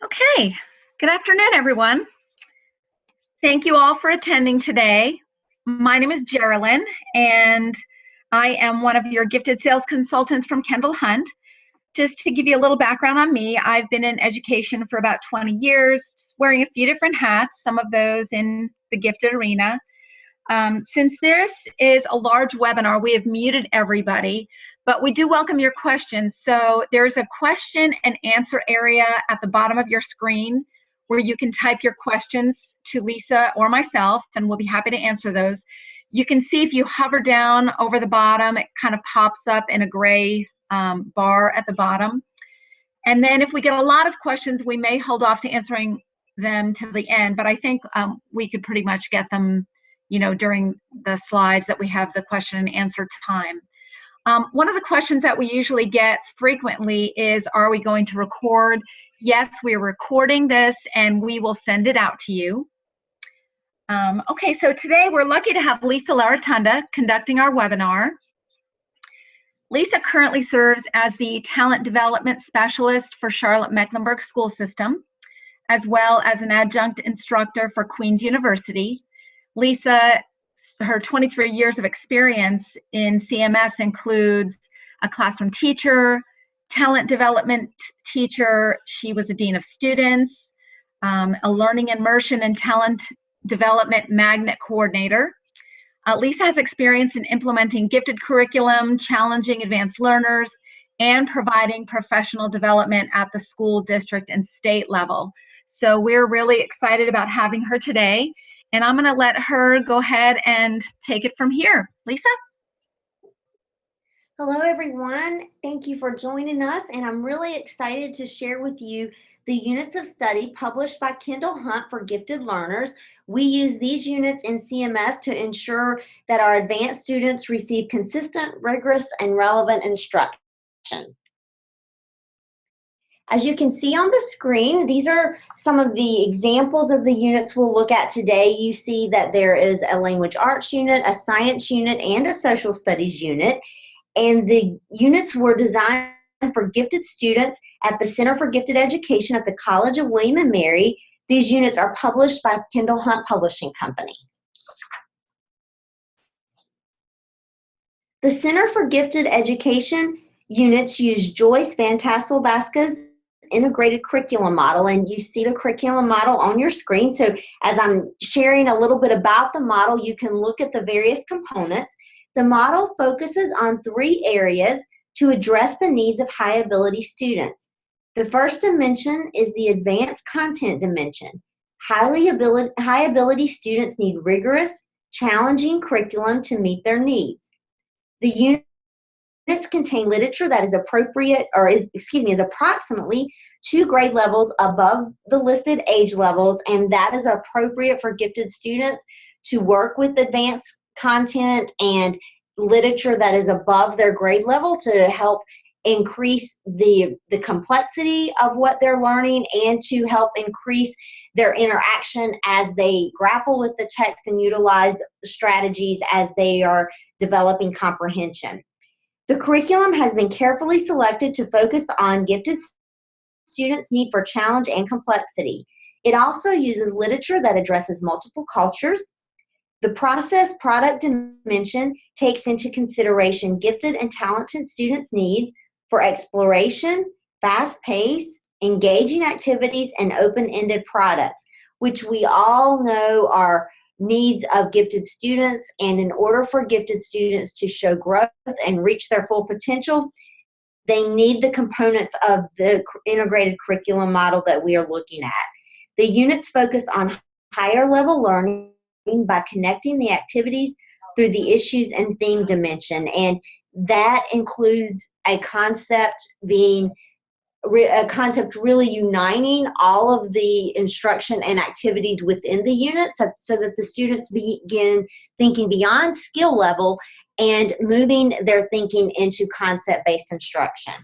Okay, good afternoon, everyone. Thank you all for attending today. My name is Geraldine, and I am one of your gifted sales consultants from Kendall Hunt. Just to give you a little background on me, I've been in education for about 20 years, wearing a few different hats, some of those in the gifted arena. Since this is a large webinar, we have muted everybody, but we do welcome your questions. So there's a question and answer area at the bottom of your screen where you can type your questions to Lisa or myself, and we'll be happy to answer those. You can see if you hover down over the bottom, it kind of pops up in a gray bar at the bottom. And then if we get a lot of questions, we may hold off to answering them to the end, but I think we could pretty much get them during the slides that we have the question and answer time. One of the questions that we usually get frequently is, are we going to record? Yes, we're recording this and we will send it out to you. Okay, so today we're lucky to have Lisa LaRotonda conducting our webinar. Lisa currently serves as the Talent Development Specialist for Charlotte Mecklenburg School System, as well as an adjunct instructor for Queen's University. Lisa, her 23 years of experience in CMS includes a classroom teacher, talent development teacher. She was a dean of students, a learning immersion and talent development magnet coordinator. Lisa has experience in implementing gifted curriculum, challenging advanced learners, and providing professional development at the school, district, and state level. So we're really excited about having her today. And I'm going to let her go ahead and take it from here. Lisa? Hello, everyone. Thank you for joining us, and I'm really excited to share with you the units of study published by Kendall Hunt for gifted learners. We use these units in CMS to ensure that our advanced students receive consistent, rigorous, and relevant instruction. As you can see on the screen, these are some of the examples of the units we'll look at today. You see that there is a language arts unit, a science unit, and a social studies unit. And the units were designed for gifted students at the Center for Gifted Education at the College of William & Mary. These units are published by Kendall Hunt Publishing Company. The Center for Gifted Education units use Joyce Van Tassel Basca's integrated curriculum model, and you see the curriculum model on your screen. So as I'm sharing a little bit about the model, you can look at the various components. The model focuses on 3 areas to address the needs of high ability students. The first dimension is the advanced content dimension. High ability students need rigorous, challenging curriculum to meet their needs. The units contain literature that is is approximately 2 grade levels above the listed age levels, and that is appropriate for gifted students to work with advanced content and literature that is above their grade level to help increase the complexity of what they're learning and to help increase their interaction as they grapple with the text and utilize strategies as they are developing comprehension. The curriculum has been carefully selected to focus on gifted students' need for challenge and complexity. It also uses literature that addresses multiple cultures. The process product dimension takes into consideration gifted and talented students' needs for exploration, fast pace, engaging activities, and open-ended products, which we all know are needs of gifted students. And in order for gifted students to show growth and reach their full potential, they need the components of the integrated curriculum model that we are looking at. The units focus on higher level learning by connecting the activities through the issues and theme dimension, and that includes a concept really uniting all of the instruction and activities within the units so that the students begin thinking beyond skill level and moving their thinking into concept-based instruction.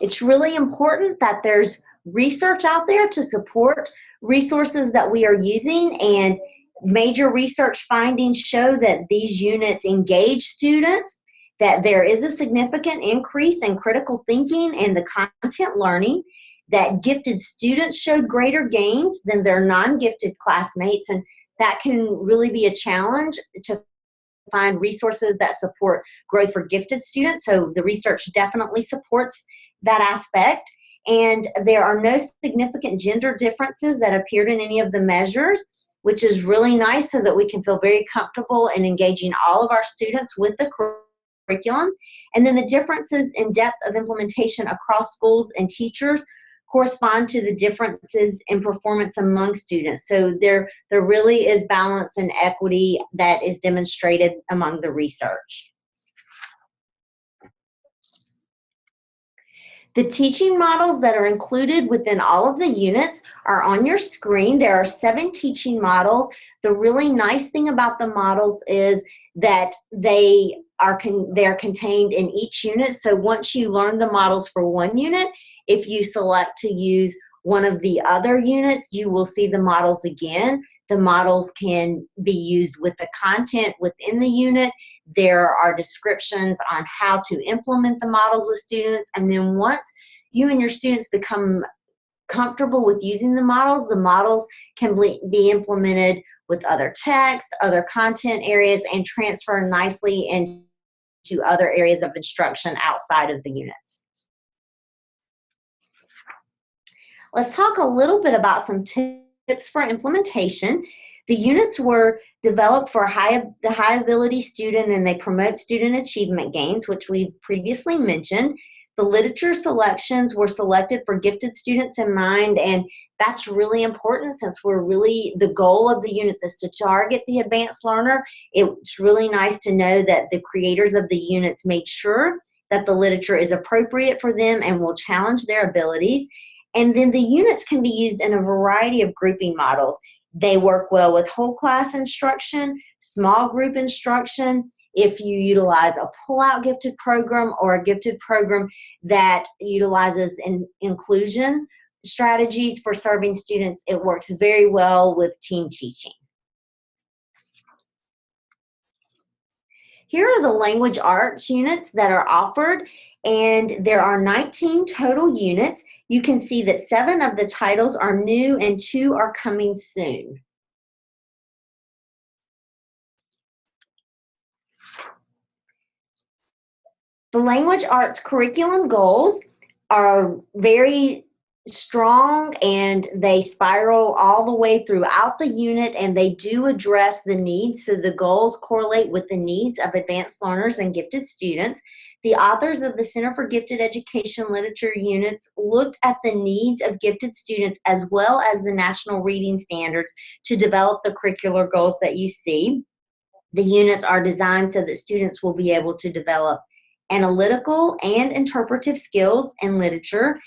It's really important that there's research out there to support resources that we are using, and major research findings show that these units engage students, that there is a significant increase in critical thinking and the content learning, that gifted students showed greater gains than their non-gifted classmates, and that can really be a challenge to find resources that support growth for gifted students. So the research definitely supports that aspect. And there are no significant gender differences that appeared in any of the measures, which is really nice so that we can feel very comfortable in engaging all of our students with the curriculum. And then the differences in depth of implementation across schools and teachers correspond to the differences in performance among students. So there really is balance and equity that is demonstrated among the research. The teaching models that are included within all of the units are on your screen. There are 7 teaching models. The really nice thing about the models is that they are contained in each unit. So once you learn the models for one unit, if you select to use one of the other units, you will see the models again. The models can be used with the content within the unit. There are descriptions on how to implement the models with students. And then once you and your students become comfortable with using the models can be implemented with other text, other content areas, and transfer nicely into other areas of instruction outside of the units. Let's talk a little bit about some tips for implementation. The units were developed for the high ability student, and they promote student achievement gains, which we've previously mentioned. The literature selections were selected for gifted students in mind, and that's really important since the goal of the units is to target the advanced learner. It's really nice to know that the creators of the units made sure that the literature is appropriate for them and will challenge their abilities. And then the units can be used in a variety of grouping models. They work well with whole class instruction, small group instruction. If you utilize a pull-out gifted program or a gifted program that utilizes inclusion strategies for serving students, it works very well with team teaching. Here are the language arts units that are offered, and there are 19 total units. You can see that 7 of the titles are new and 2 are coming soon. The language arts curriculum goals are very strong, and they spiral all the way throughout the unit, and they do address the needs. So the goals correlate with the needs of advanced learners and gifted students. The authors of the Center for Gifted Education Literature units looked at the needs of gifted students as well as the national reading standards to develop the curricular goals that you see. The units are designed so that students will be able to develop analytical and interpretive skills in literature.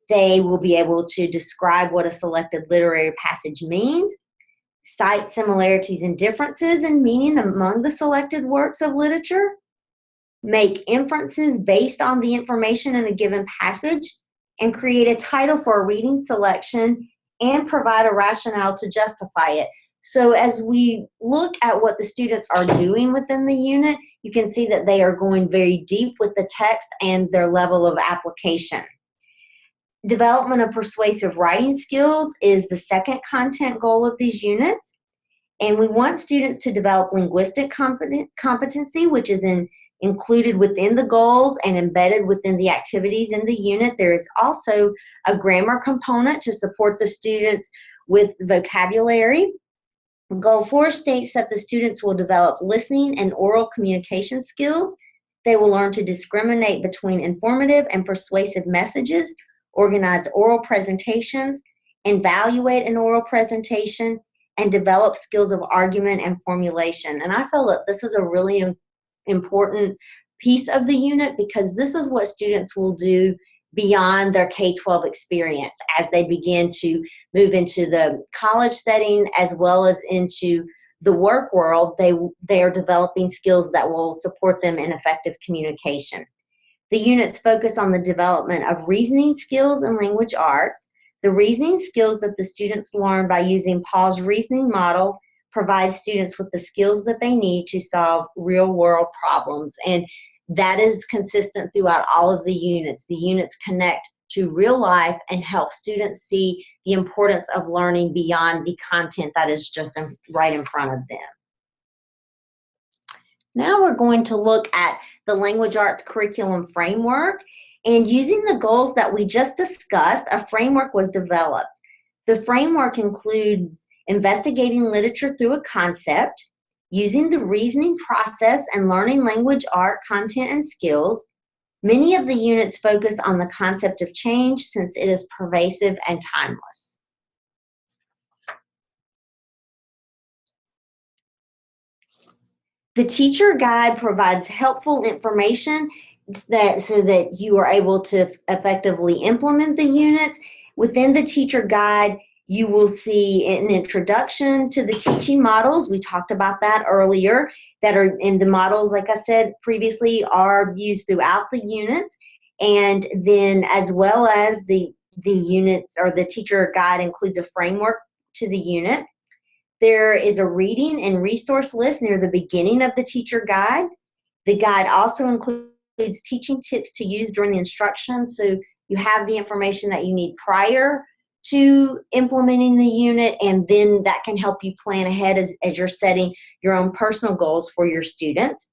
They will be able to describe what a selected literary passage means, cite similarities and differences in meaning among the selected works of literature, make inferences based on the information in a given passage, and create a title for a reading selection and provide a rationale to justify it. So as we look at what the students are doing within the unit, you can see that they are going very deep with the text and their level of application. Development of persuasive writing skills is the second content goal of these units. And we want students to develop linguistic competency, which is included within the goals and embedded within the activities in the unit. There is also a grammar component to support the students with vocabulary. Goal 4 states that the students will develop listening and oral communication skills. They will learn to discriminate between informative and persuasive messages, organize oral presentations, evaluate an oral presentation, and develop skills of argument and formulation. And I feel that this is a really important piece of the unit because this is what students will do beyond their K-12 experience as they begin to move into the college setting as well as into the work world. They are developing skills that will support them in effective communication. The units focus on the development of reasoning skills and language arts. The reasoning skills that the students learn by using Paul's reasoning model provide students with the skills that they need to solve real-world problems. And that is consistent throughout all of the units. The units connect to real life and help students see the importance of learning beyond the content that is just right in front of them. Now we're going to look at the language arts curriculum framework, and using the goals that we just discussed, a framework was developed. The framework includes investigating literature through a concept, using the reasoning process and learning language art content and skills. Many of the units focus on the concept of change since it is pervasive and timeless. The teacher guide provides helpful information so that you are able to effectively implement the units. Within the teacher guide, you will see an introduction to the teaching models. We talked about that earlier, that are in the models, like I said previously, are used throughout the units. And then as well as the units, or the teacher guide includes a framework to the unit. There is a reading and resource list near the beginning of the teacher guide. The guide also includes teaching tips to use during the instruction, so you have the information that you need prior to implementing the unit, and then that can help you plan ahead as you're setting your own personal goals for your students.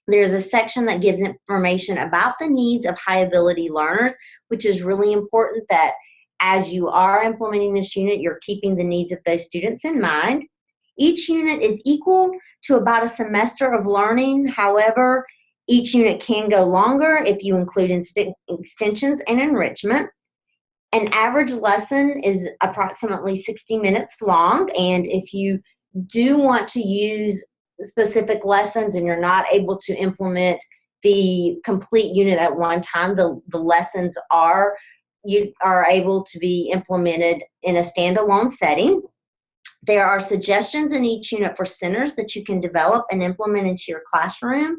There's a section that gives information about the needs of high ability learners, which is really important that as you are implementing this unit, you're keeping the needs of those students in mind. Each unit is equal to about a semester of learning. However, each unit can go longer if you include extensions and enrichment. An average lesson is approximately 60 minutes long, and if you do want to use specific lessons and you're not able to implement the complete unit at one time, the lessons are able to be implemented in a standalone setting. There are suggestions in each unit for centers that you can develop and implement into your classroom.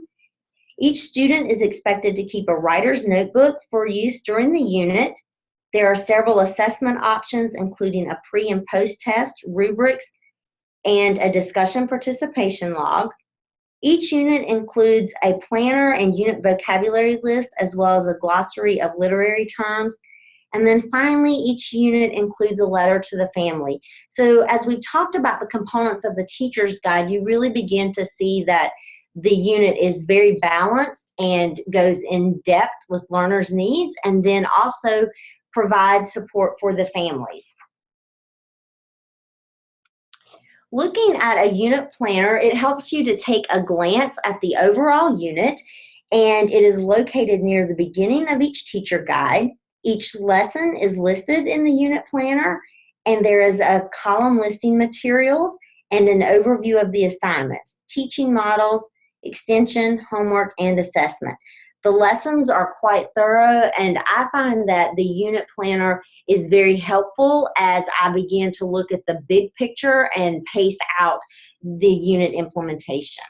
Each student is expected to keep a writer's notebook for use during the unit. There are several assessment options, including a pre- and post-test, rubrics, and a discussion participation log. Each unit includes a planner and unit vocabulary list, as well as a glossary of literary terms. And then finally, each unit includes a letter to the family. So as we've talked about the components of the teacher's guide, you really begin to see that the unit is very balanced and goes in depth with learners' needs, and then also provides support for the families. Looking at a unit planner, it helps you to take a glance at the overall unit, and it is located near the beginning of each teacher guide. Each lesson is listed in the unit planner, and there is a column listing materials and an overview of the assignments, teaching models, extension, homework, and assessment. The lessons are quite thorough, and I find that the unit planner is very helpful as I begin to look at the big picture and pace out the unit implementation.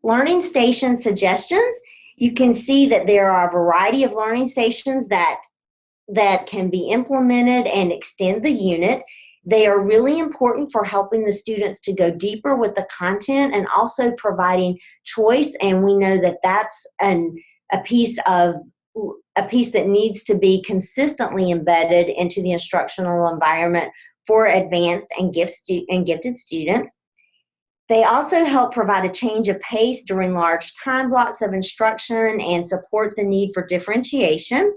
Learning station suggestions. You can see that there are a variety of learning stations that can be implemented and extend the unit. They are really important for helping the students to go deeper with the content and also providing choice, and we know that that's a piece that needs to be consistently embedded into the instructional environment for advanced and gifted students. They also help provide a change of pace during large time blocks of instruction and support the need for differentiation.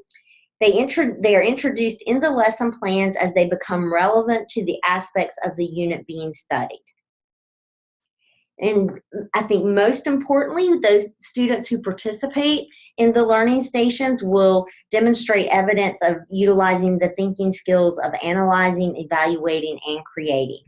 They are introduced in the lesson plans as they become relevant to the aspects of the unit being studied. And I think most importantly, those students who participate in the learning stations will demonstrate evidence of utilizing the thinking skills of analyzing, evaluating, and creating.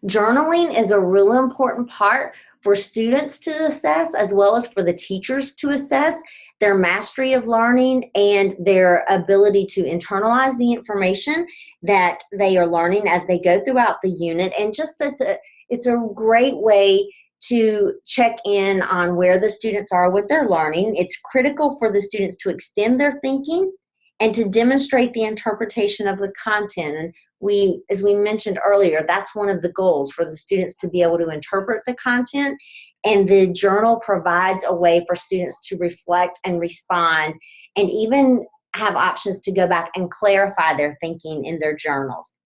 Journaling is a really important part for students to assess, as well as for the teachers to assess their mastery of learning and their ability to internalize the information that they are learning as they go throughout the unit. And just it's a great way to check in on where the students are with their learning. It's critical for the students to extend their thinking and to demonstrate the interpretation of the content. And as we mentioned earlier, that's one of the goals, for the students to be able to interpret the content. And the journal provides a way for students to reflect and respond, and even have options to go back and clarify their thinking in their journals.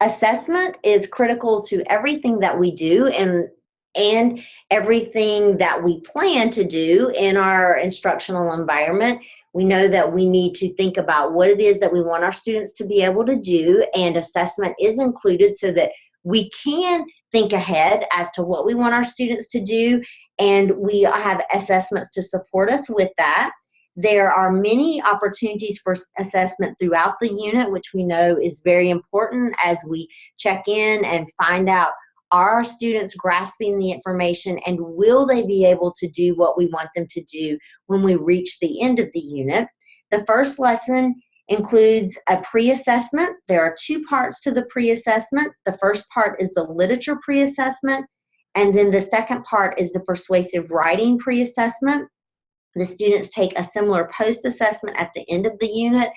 Assessment is critical to everything that we do and everything that we plan to do in our instructional environment. We know that we need to think about what it is that we want our students to be able to do, and assessment is included so that we can think ahead as to what we want our students to do, and we have assessments to support us with that. There are many opportunities for assessment throughout the unit, which we know is very important as we check in and find out, are our students grasping the information, and will they be able to do what we want them to do when we reach the end of the unit? The first lesson includes a pre-assessment. There are two parts to the pre-assessment. The first part is the literature pre-assessment, and then the second part is the persuasive writing pre-assessment. The students take a similar post-assessment at the end of the unit,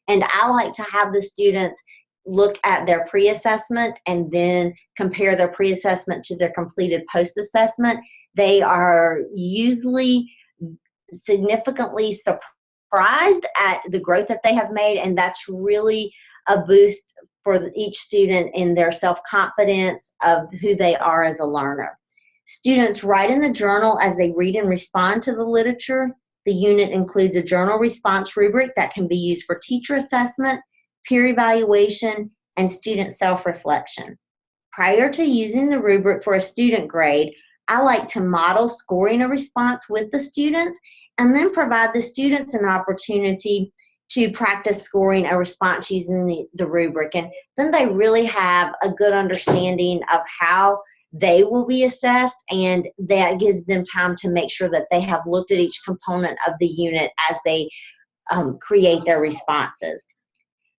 and I like to have the students look at their pre-assessment and then compare their pre-assessment to their completed post-assessment. They are usually significantly surprised at the growth that they have made, and that's really a boost for each student in their self-confidence of who they are as a learner. Students write in the journal as they read and respond to the literature. The unit includes a journal response rubric that can be used for teacher assessment, peer evaluation, and student self-reflection. Prior to using the rubric for a student grade, I like to model scoring a response with the students, and then provide the students an opportunity to practice scoring a response using the rubric. And then they really have a good understanding of how they will be assessed, and that gives them time to make sure that they have looked at each component of the unit as they create their responses.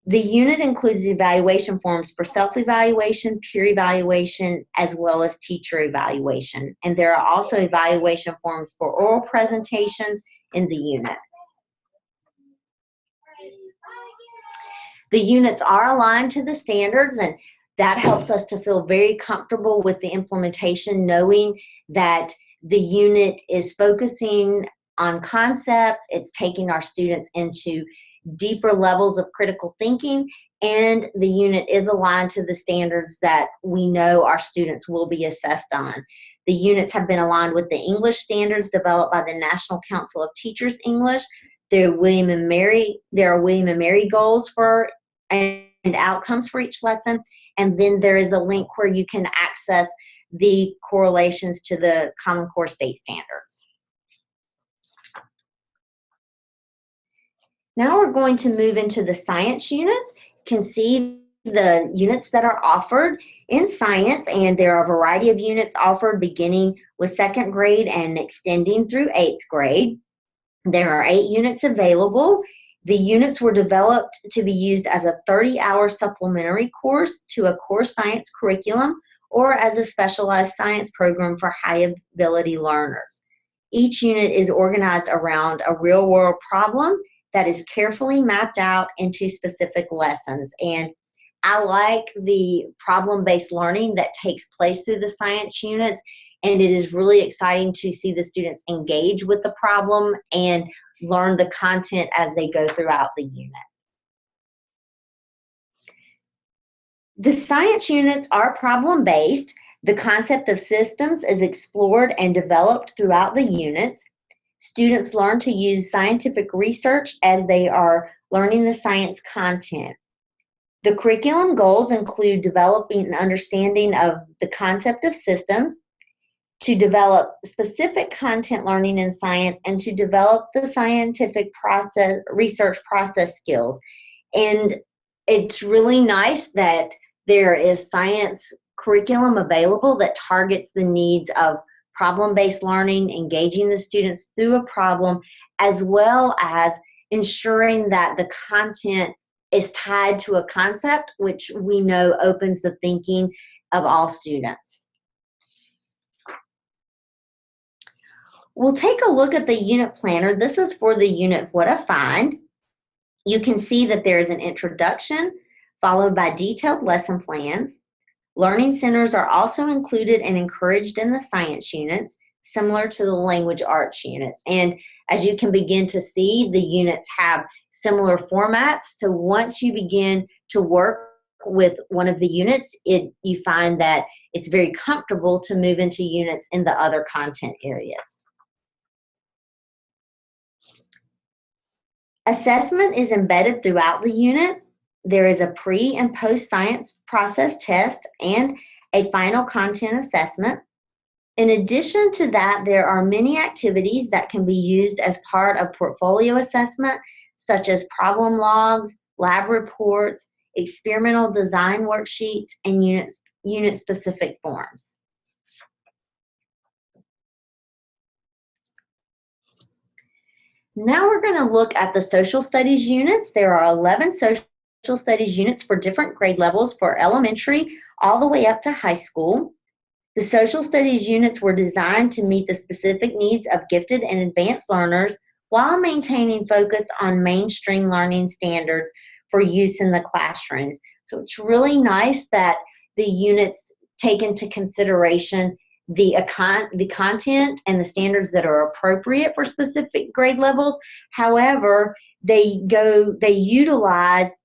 The unit includes evaluation forms for self-evaluation, peer evaluation, as well as teacher evaluation. And there are also evaluation forms for oral presentations in the unit. The units are aligned to the standards, and that helps us to feel very comfortable with the implementation, knowing that the unit is focusing on concepts, it's taking our students into deeper levels of critical thinking, and the unit is aligned to the standards that we know our students will be assessed on. The units have been aligned with the English standards developed by the National Council of Teachers English. There are William and Mary goals for and outcomes for each lesson. And then there is a link where you can access the correlations to the Common Core state standards. Now we're going to move into the science units. You can see the units that are offered in science, and there are a variety of units offered beginning with 2nd grade and extending through 8th grade. There are 8 units available. The units were developed to be used as a 30-hour supplementary course to a core science curriculum, or as a specialized science program for high-ability learners. Each unit is organized around a real-world problem that is carefully mapped out into specific lessons. And I like the problem-based learning that takes place through the science units, and it is really exciting to see the students engage with the problem and learn the content as they go throughout the unit. The science units are problem-based. The concept of systems is explored and developed throughout the units. Students learn to use scientific research as they are learning the science content. The curriculum goals include developing an understanding of the concept of systems, to develop specific content learning in science, and to develop the scientific research process skills. And it's really nice that there is science curriculum available that targets the needs of problem-based learning, engaging the students through a problem, as well as ensuring that the content is tied to a concept, which we know opens the thinking of all students. we'll take a look at the unit planner. This is for the unit What a Find. You can see that there is an introduction followed by detailed lesson plans. Learning centers are also included and encouraged in the science units, similar to the language arts units. And as you can begin to see, the units have similar formats. So once you begin to work with one of the units, you find that it's very comfortable to move into units in the other content areas. Assessment is embedded throughout the unit. There is a pre and post science process test and a final content assessment. In addition to that, there are many activities that can be used as part of portfolio assessment, such as problem logs, lab reports, experimental design worksheets, and unit-specific forms. Now we're going to look at the social studies units. There are 11 social studies units for different grade levels for elementary all the way up to high school. The social studies units were designed to meet the specific needs of gifted and advanced learners while maintaining focus on mainstream learning standards for use in the classrooms. So it's really nice that the units take into consideration the content and the standards that are appropriate for specific grade levels. However, they utilize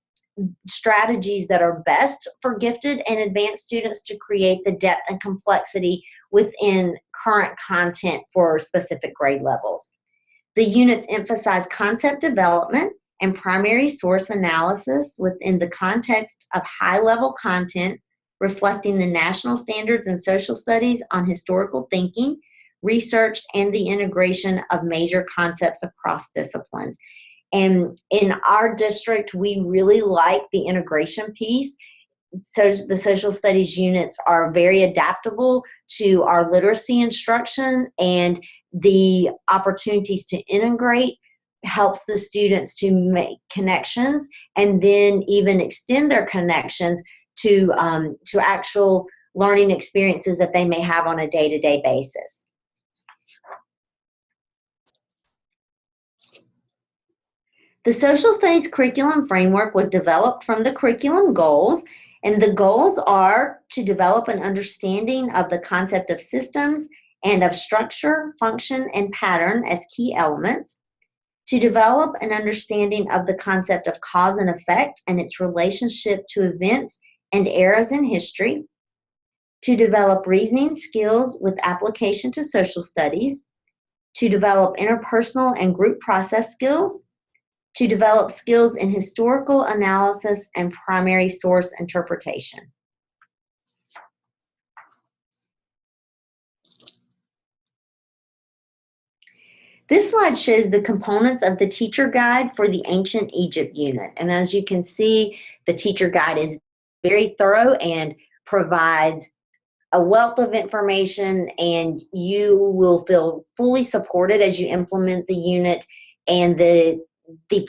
strategies that are best for gifted and advanced students to create the depth and complexity within current content for specific grade levels. The units emphasize concept development and primary source analysis within the context of high-level content, reflecting the national standards in social studies on historical thinking, research, and the integration of major concepts across disciplines. And in our district, we really like the integration piece. So the social studies units are very adaptable to our literacy instruction, and the opportunities to integrate helps the students to make connections and then even extend their connections to actual learning experiences that they may have on a day-to-day basis. The social studies curriculum framework was developed from the curriculum goals, and the goals are to develop an understanding of the concept of systems and of structure, function, and pattern as key elements, to develop an understanding of the concept of cause and effect and its relationship to events and eras in history, to develop reasoning skills with application to social studies, to develop interpersonal and group process skills, to develop skills in historical analysis and primary source interpretation. This slide shows the components of the teacher guide for the Ancient Egypt unit. And as you can see, the teacher guide is very thorough and provides a wealth of information, and you will feel fully supported as you implement the unit. And the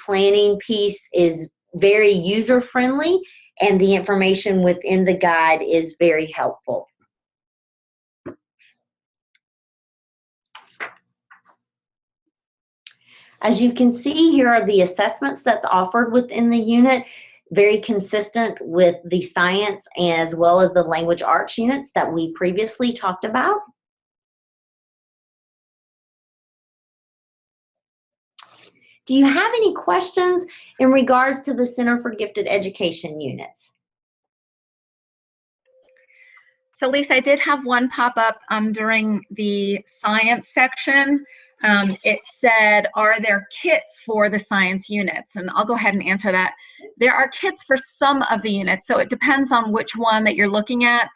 planning piece is very user-friendly, and the information within the guide is very helpful. As you can see, here are the assessments that's offered within the unit, very consistent with the science as well as the language arts units that we previously talked about. Do you have any questions in regards to the Center for Gifted Education units? So Lisa, I did have one pop up during the science section. It said, are there kits for the science units? And I'll go ahead and answer that. There are kits for some of the units, so it depends on which one that you're looking at.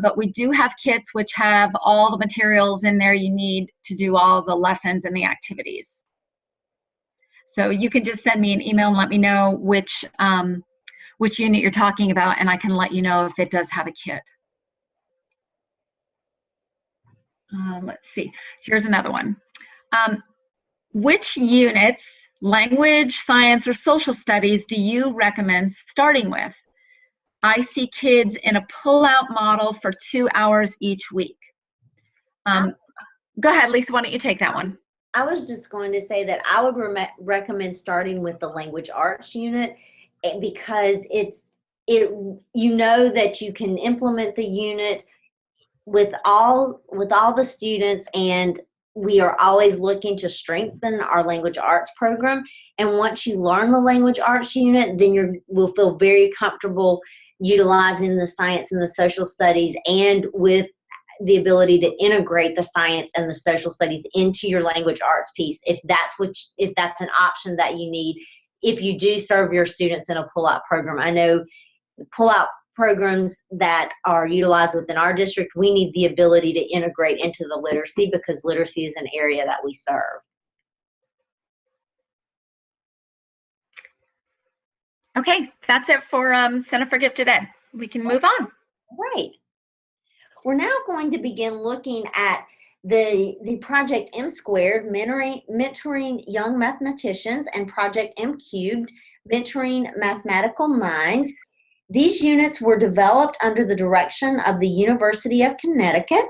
But we do have kits which have all the materials in there you need to do all the lessons and the activities. So you can just send me an email and let me know which unit you're talking about, and I can let you know if it does have a kit. Let's see, here's another one. Which units, language, science, or social studies, do you recommend starting with? I see kids in a pull-out model for 2 hours each week. Go ahead, Lisa, why don't you take that one? I was just going to say that I would recommend starting with the language arts unit because you know that you can implement the unit with all the students, and we are always looking to strengthen our language arts program. And once you learn the language arts unit, then you will feel very comfortable utilizing the science and the social studies, and with the ability to integrate the science and the social studies into your language arts piece, if that's an option that you need, if you do serve your students in a pull-out program. I know pull-out programs that are utilized within our district, we need the ability to integrate into the literacy, because literacy is an area that we serve. Okay, that's it for Center for Gifted Ed. We can move on. Right. We're now going to begin looking at the Project M Squared, mentoring young mathematicians, and Project M Cubed, mentoring mathematical minds. These units were developed under the direction of the University of Connecticut.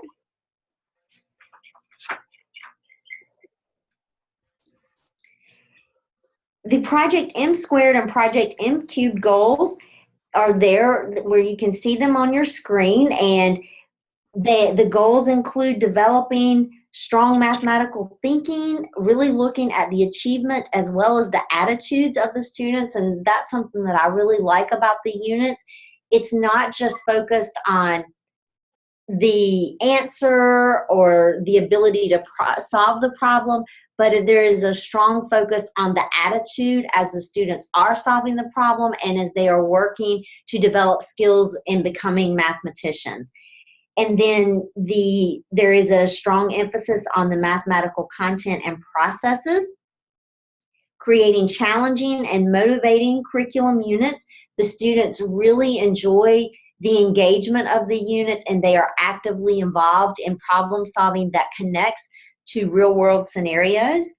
The Project M Squared and Project M Cubed goals are there where you can see them on your screen, and the goals include developing strong mathematical thinking, really looking at the achievement as well as the attitudes of the students, and that's something that I really like about the units. It's not just focused on the answer or the ability to solve the problem, but there is a strong focus on the attitude as the students are solving the problem and as they are working to develop skills in becoming mathematicians. And then there is a strong emphasis on the mathematical content and processes, creating challenging and motivating curriculum units. The students really enjoy the engagement of the units, and they are actively involved in problem solving that connects to real world scenarios.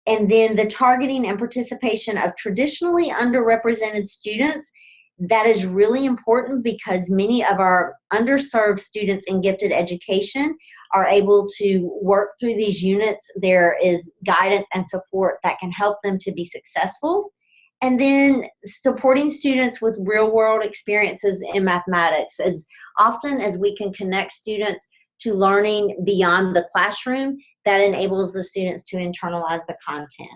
And then the targeting and participation of traditionally underrepresented students. That is really important because many of our underserved students in gifted education are able to work through these units. There is guidance and support that can help them to be successful. And then supporting students with real world experiences in mathematics. As often as we can connect students to learning beyond the classroom, that enables the students to internalize the content.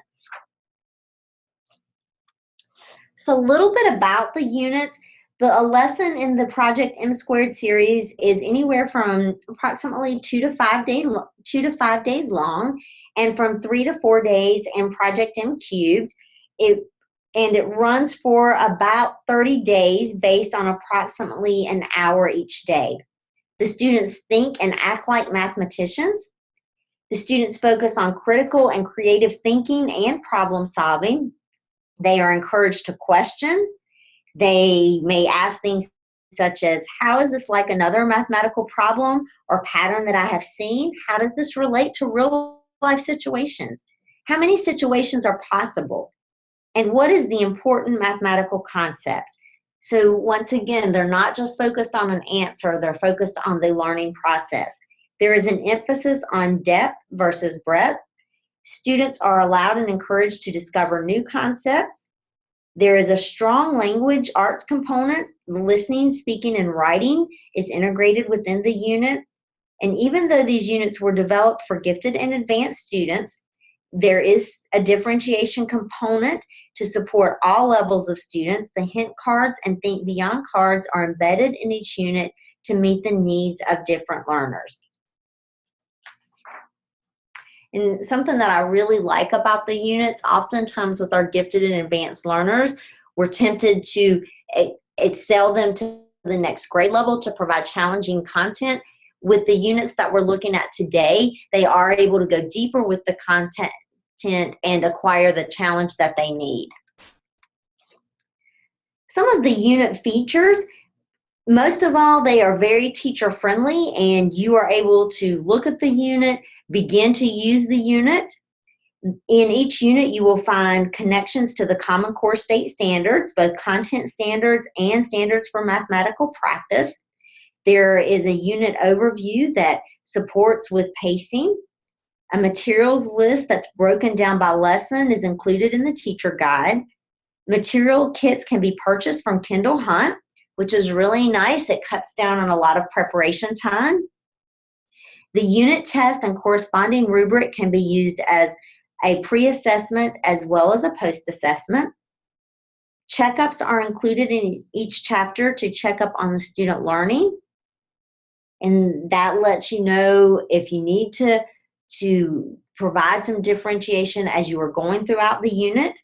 So a little bit about the units. A lesson in the Project M Squared series is anywhere from approximately 2 to 5 days long, and from 3 to 4 days in Project M Cubed. It runs for about 30 days based on approximately an hour each day. The students think and act like mathematicians. The students focus on critical and creative thinking and problem solving. They are encouraged to question. They may ask things such as, how is this like another mathematical problem or pattern that I have seen? How does this relate to real life situations? How many situations are possible? And what is the important mathematical concept? So once again, they're not just focused on an answer, they're focused on the learning process. There is an emphasis on depth versus breadth. Students are allowed and encouraged to discover new concepts. There is a strong language arts component. Listening, speaking, and writing is integrated within the unit. And even though these units were developed for gifted and advanced students, there is a differentiation component to support all levels of students. The hint cards and think beyond cards are embedded in each unit to meet the needs of different learners. And something that I really like about the units, oftentimes with our gifted and advanced learners, we're tempted to excel them to the next grade level to provide challenging content. With the units that we're looking at today, they are able to go deeper with the content and acquire the challenge that they need. Some of the unit features, most of all, they are very teacher friendly, and you are able to look at the unit, begin to use the unit. In each unit, you will find connections to the Common Core state standards, both content standards and standards for mathematical practice. There is a unit overview that supports with pacing. A materials list that's broken down by lesson is included in the teacher guide. Material kits can be purchased from Kendall Hunt, which is really nice. It cuts down on a lot of preparation time. The unit test and corresponding rubric can be used as a pre-assessment as well as a post-assessment. Checkups are included in each chapter to check up on the student learning, and that lets you know if you need to provide some differentiation as you are going throughout the unit.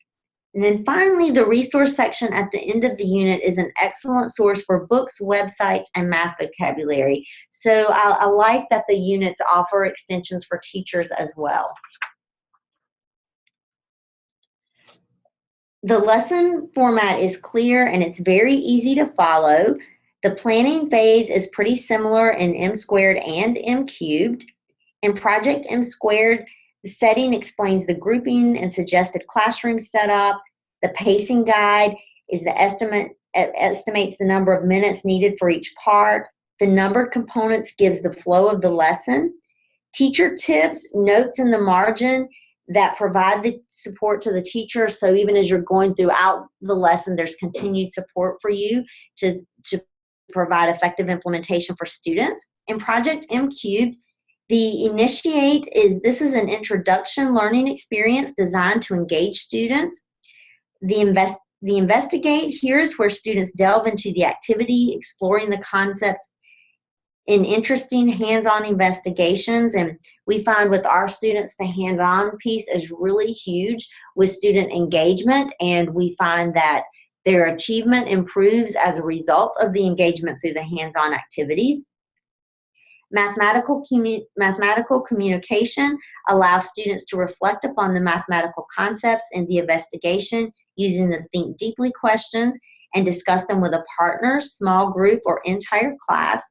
And then finally, the resource section at the end of the unit is an excellent source for books, websites, and math vocabulary. So I like that the units offer extensions for teachers as well. The lesson format is clear and it's very easy to follow. The planning phase is pretty similar in M squared and M cubed. In Project M squared, the setting explains the grouping and suggested classroom setup. The pacing guide is the estimates the number of minutes needed for each part. The numbered components gives the flow of the lesson. Teacher tips, notes in the margin that provide the support to the teacher. So even as you're going throughout the lesson, there's continued support for you to provide effective implementation for students. In Project M cubed, the initiate this is an introduction learning experience designed to engage students. The investigate, here's where students delve into the activity, exploring the concepts in interesting hands-on investigations. And we find with our students, the hands-on piece is really huge with student engagement. And we find that their achievement improves as a result of the engagement through the hands-on activities. Mathematical communication allows students to reflect upon the mathematical concepts in the investigation using the Think Deeply questions and discuss them with a partner, small group, or entire class,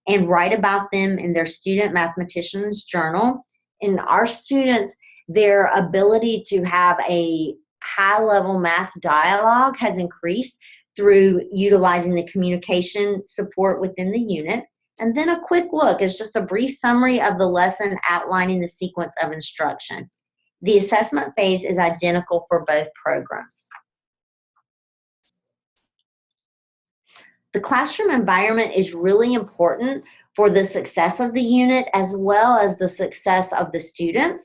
and write about them in their student mathematician's journal. And our students, their ability to have a high-level math dialogue has increased through utilizing the communication support within the unit. And then a quick look is just a brief summary of the lesson outlining the sequence of instruction. The assessment phase is identical for both programs. The classroom environment is really important for the success of the unit as well as the success of the students.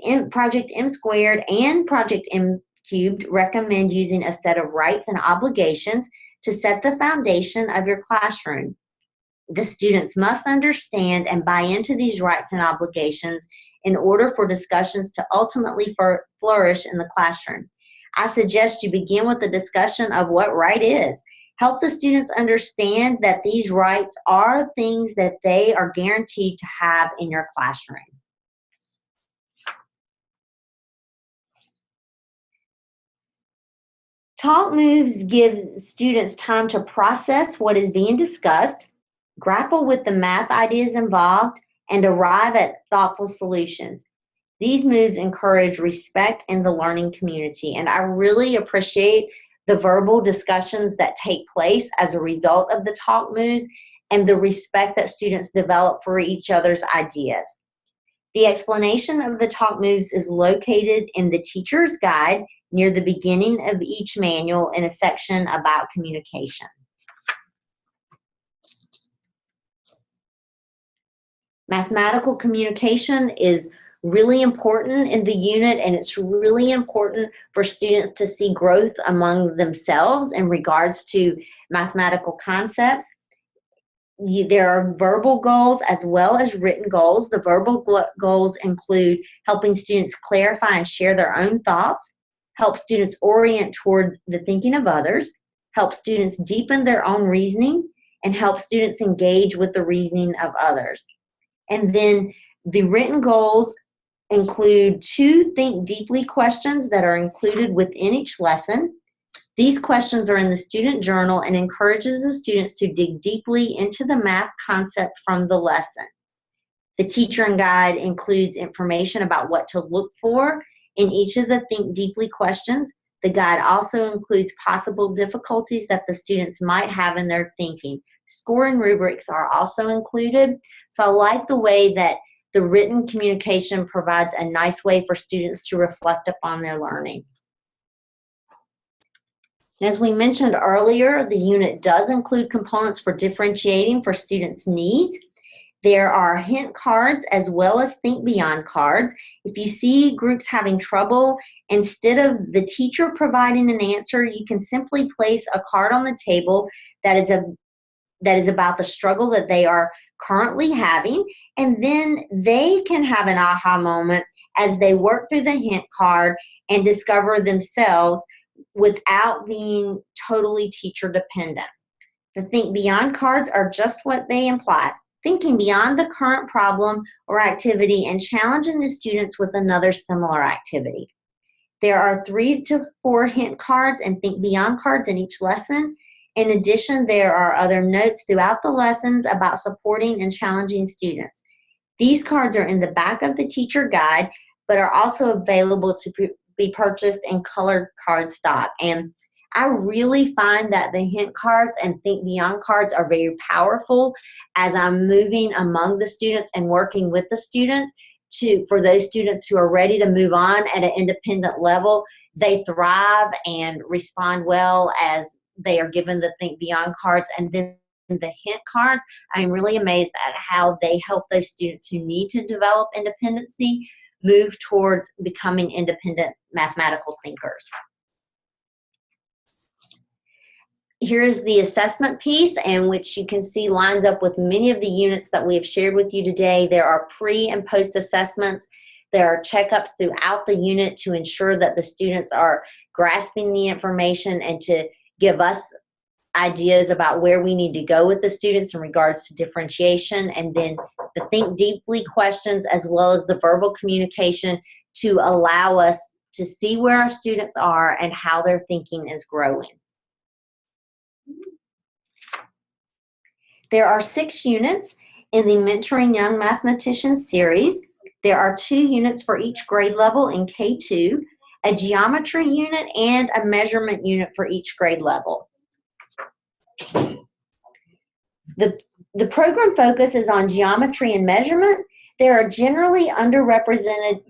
In Project M squared and Project M cubed recommend using a set of rights and obligations to set the foundation of your classroom. The students must understand and buy into these rights and obligations in order for discussions to ultimately flourish in the classroom. I suggest you begin with the discussion of what right is. Help the students understand that these rights are things that they are guaranteed to have in your classroom. Talk moves give students time to process what is being discussed, grapple with the math ideas involved, and arrive at thoughtful solutions. These moves encourage respect in the learning community, and I really appreciate the verbal discussions that take place as a result of the talk moves and the respect that students develop for each other's ideas. The explanation of the talk moves is located in the teacher's guide near the beginning of each manual in a section about communication. Mathematical communication is really important in the unit, and it's really important for students to see growth among themselves in regards to mathematical concepts. There are verbal goals as well as written goals. The verbal goals include helping students clarify and share their own thoughts, help students orient toward the thinking of others, help students deepen their own reasoning, and help students engage with the reasoning of others. And then the written goals include 2 Think Deeply questions that are included within each lesson. These questions are in the student journal and encourages the students to dig deeply into the math concept from the lesson. The teacher and guide includes information about what to look for in each of the Think Deeply questions. The guide also includes possible difficulties that the students might have in their thinking. Scoring rubrics are also included. So I like the way that the written communication provides a nice way for students to reflect upon their learning. As we mentioned earlier, the unit does include components for differentiating for students' needs. There are hint cards as well as think beyond cards. If you see groups having trouble, instead of the teacher providing an answer, you can simply place a card on the table that is about the struggle that they are currently having, and then they can have an aha moment as they work through the hint card and discover themselves without being totally teacher dependent. The think beyond cards are just what they imply, thinking beyond the current problem or activity and challenging the students with another similar activity. There are 3 to 4 hint cards and think beyond cards in each lesson. In addition, there are other notes throughout the lessons about supporting and challenging students. These cards are in the back of the teacher guide, but are also available to be purchased in colored card stock. And I really find that the hint cards and think beyond cards are very powerful as I'm moving among the students and working with the students for those students who are ready to move on at an independent level. They thrive and respond well as they are given the think beyond cards, and then the hint cards. I'm really amazed at how they help those students who need to develop independency move towards becoming independent mathematical thinkers. Here's the assessment piece, and which you can see lines up with many of the units that we have shared with you today. There are pre and post assessments. There are checkups throughout the unit to ensure that the students are grasping the information and to give us ideas about where we need to go with the students in regards to differentiation, and then the think deeply questions as well as the verbal communication to allow us to see where our students are and how their thinking is growing. There are 6 units in the Mentoring Young Mathematicians series. There are 2 units for each grade level in K2, a geometry unit and a measurement unit for each grade level. The program focus is on geometry and measurement. These are generally underrepresented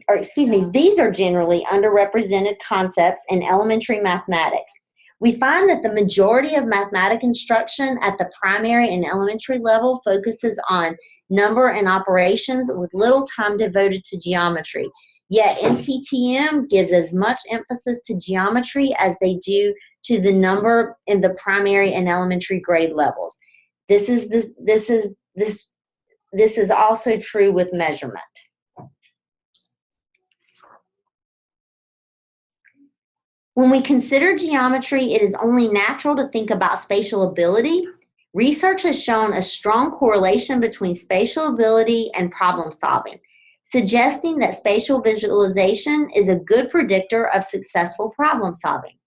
concepts in elementary mathematics. We find that the majority of mathematics instruction at the primary and elementary level focuses on number and operations with little time devoted to geometry. Yet NCTM gives as much emphasis to geometry as they do to the number in the primary and elementary grade levels. This is also true with measurement. When we consider geometry, it is only natural to think about spatial ability. Research has shown a strong correlation between spatial ability and problem solving, suggesting that spatial visualization is a good predictor of successful problem solving.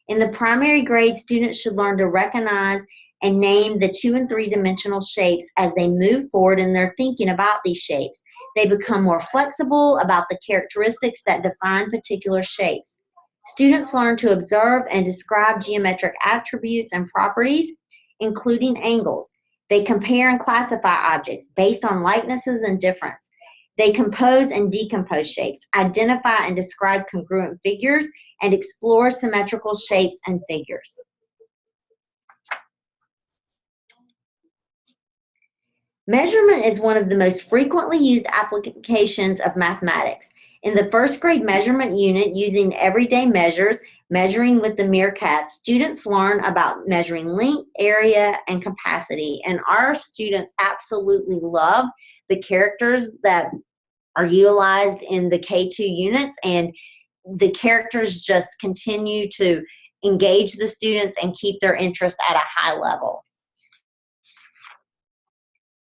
In the primary grade, students should learn to recognize and name the 2- and 3-dimensional shapes as they move forward in their thinking about these shapes. They become more flexible about the characteristics that define particular shapes. Students learn to observe and describe geometric attributes and properties, including angles. They compare and classify objects based on likenesses and difference. They compose and decompose shapes, identify and describe congruent figures, and explore symmetrical shapes and figures. Measurement is one of the most frequently used applications of mathematics. In the first grade measurement unit, using everyday measures, measuring with the meerkat, students learn about measuring length, area, and capacity. And our students absolutely love the characters that are utilized in the K2 units, and the characters just continue to engage the students and keep their interest at a high level.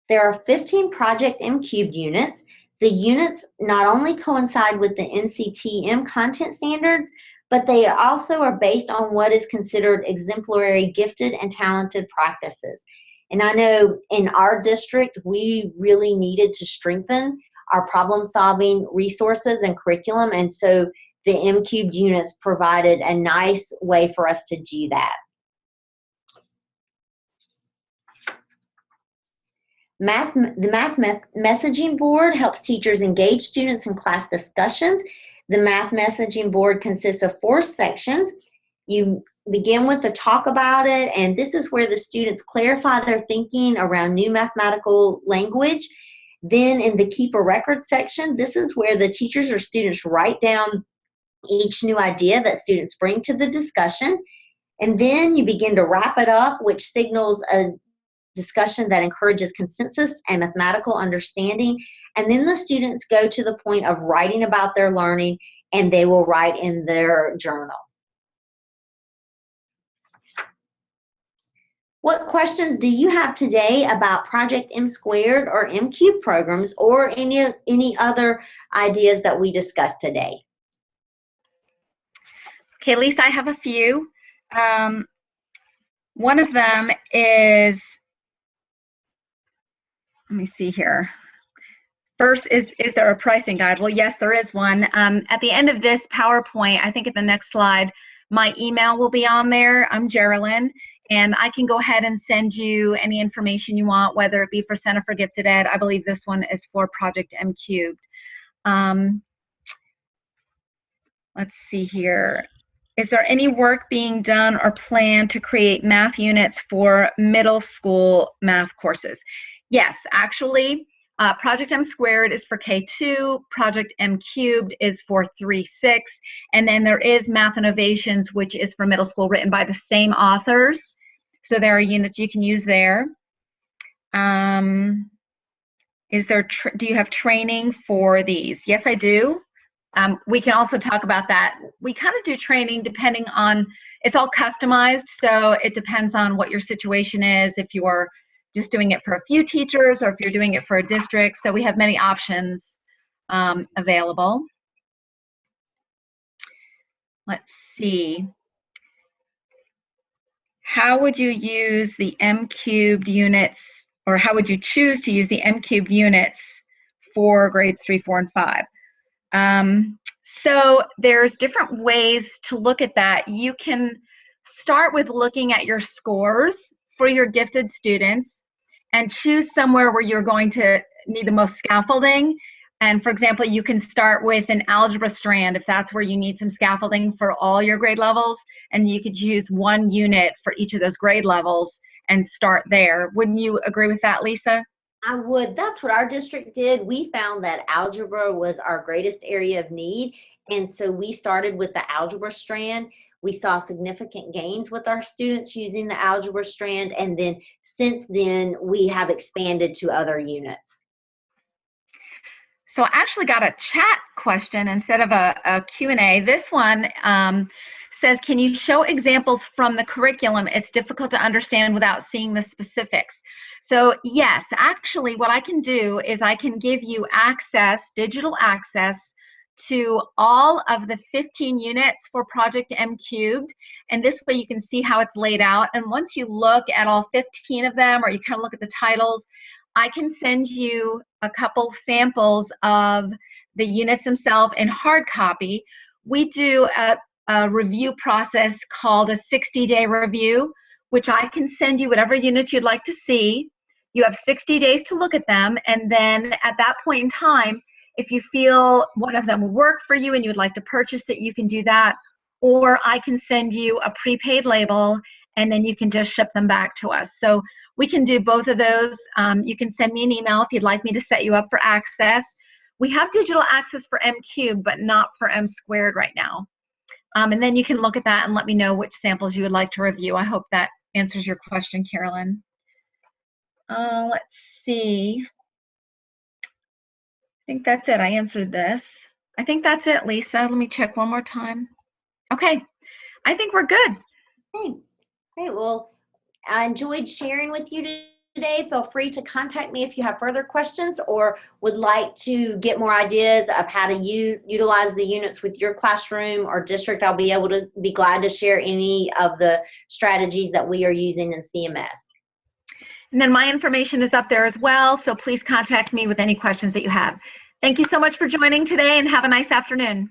There are 15 Project M-Cubed units. The units not only coincide with the NCTM content standards, but they also are based on what is considered exemplary gifted and talented practices. And I know in our district, we really needed to strengthen our problem-solving resources and curriculum, and so the M-Cubed units provided a nice way for us to do that. The messaging board helps teachers engage students in class discussions. The math messaging board consists of 4 sections. You begin with the talk about it, and this is where the students clarify their thinking around new mathematical language. Then in the keep a record section, this is where the teachers or students write down each new idea that students bring to the discussion. And then you begin to wrap it up, which signals a discussion that encourages consensus and mathematical understanding. And then the students go to the point of writing about their learning, and they will write in their journal. What questions do you have today about Project M Squared or M Cubed programs, or any other ideas that we discussed today? Okay, Lisa, I have a few. One of them is, let me see here. First, is there a pricing guide? Well, yes, there is one. At the end of this PowerPoint, I think at the next slide, my email will be on there. I'm Geraldine, and I can go ahead and send you any information you want, whether it be for Center for Gifted Ed. I believe this one is for Project M Cubed. Let's see here. Is there any work being done or planned to create math units for middle school math courses? Yes, actually, Project M Squared is for K2, Project M Cubed is for 3-6, and then there is Math Innovations, which is for middle school, written by the same authors. So there are units you can use there. Is there, do you have training for these? Yes, I do. We can also talk about that. We kind of do training depending on, it's all customized, so it depends on what your situation is, if you are just doing it for a few teachers or if you're doing it for a district. So we have many options available. Let's see. How would you use the M Cubed units, or how would you choose to use the M Cubed units for grades 3, 4, and 5? So there's different ways to look at that. You can start with looking at your scores for your gifted students and choose somewhere where you're going to need the most scaffolding. And for example, you can start with an algebra strand if that's where you need some scaffolding for all your grade levels, and you could use one unit for each of those grade levels and start there. Wouldn't you agree with that, Lisa? I would. That's what our district did. We found that algebra was our greatest area of need, and so we started with the algebra strand. We saw significant gains with our students using the algebra strand, and then since then we have expanded to other units. So I actually got a chat question instead of a Q&A. This one says, can you show examples from the curriculum? It's difficult to understand without seeing the specifics. So yes, actually what I can do is I can give you access, digital access, to all of the 15 units for Project M Cubed, and this way you can see how it's laid out. And once you look at all 15 of them, or you kind of look at the titles, I can send you a couple samples of the units themselves in hard copy. We do a review process called a 60-day review, which I can send you whatever units you'd like to see. You have 60 days to look at them, and then at that point in time, if you feel one of them will work for you and you would like to purchase it, you can do that. Or I can send you a prepaid label, and then you can just ship them back to us. So we can do both of those. You can send me an email if you'd like me to set you up for access. We have digital access for M Cubed, but not for M Squared right now. And then you can look at that and let me know which samples you would like to review. I hope that answers your question, Carolyn. Let's see. I think that's it. I answered this. I think that's it, Lisa. Let me check one more time. Okay. I think we're good. Okay. Great. Well, I enjoyed sharing with you today. Feel free to contact me if you have further questions or would like to get more ideas of how to utilize the units with your classroom or district. I'll be glad to share any of the strategies that we are using in CMS. And then my information is up there as well, so please contact me with any questions that you have. Thank you so much for joining today, and have a nice afternoon.